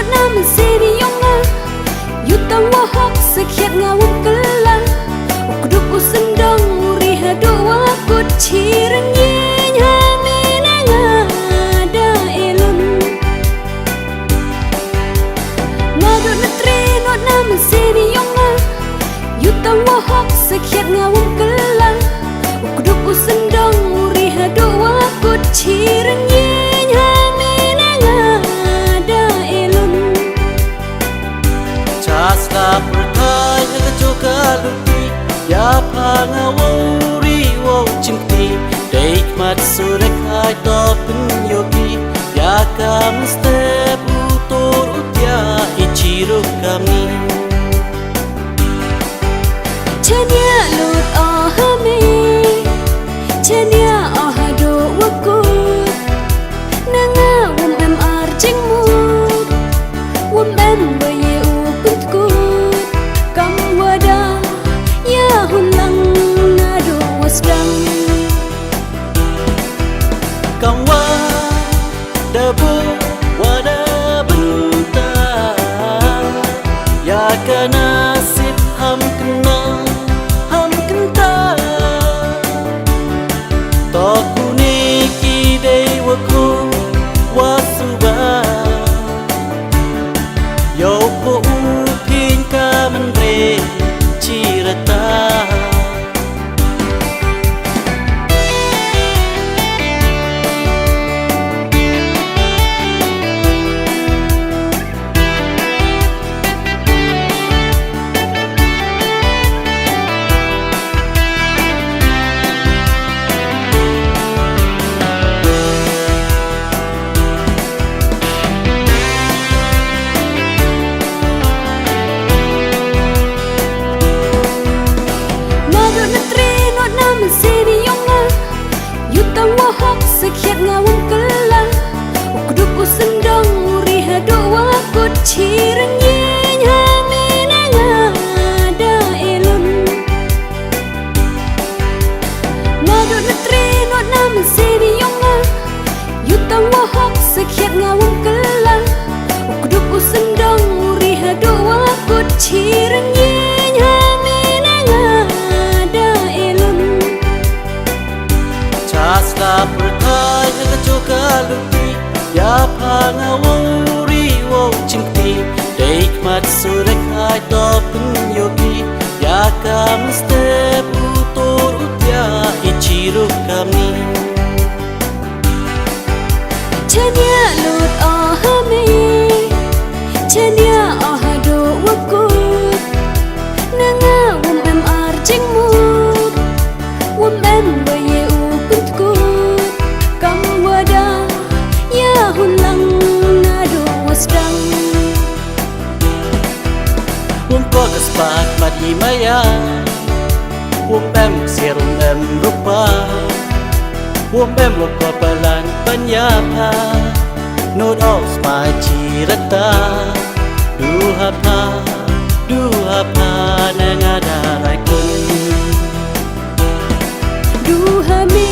not naman seriyonga yutang wahok sakit ngawang kelang ukduk usendang uriha doa kuciran yenya menangada elun ngaduk netre not naman seriyonga yutang wahok sakit ngawang kelang ukduk usendang uriha doa kuciran yenya menangada elun Chasla perkai joka luti ya pangawuri wo cimti date mat surek hai to penyogi ya kam step utor utya ichiro kami Chania lut ahame Chania ahado wakut Nanga wum em arjing mut Wum em baye uput Kam wada ya hunlang nado wasdang Kam wa dabu wada bentar ya kanasib ham kenal sakit ngawang kelang ukduk usendang uriha doa kuciran yenya menangada elun ngaduk netre not naman seriyonga yutang wahok sakit ngawang kelang ukduk usendang uriha doa kuciran yenya menangada elun Chasla joka luti ya pangawuri wo cimti date mat surek hai to penyogi ya kam step utor utya ichiro kami Chania lut ahame Chania ahado wakut Nanga wum em arjing mut Wum em baye uput Kam wada ya hunlang nado wasdang Wum ko kaspat mati maya Wum em serum em rupa Wum em wako palan panyapa Not all spy cirata Duha pa nangada raikun Duha me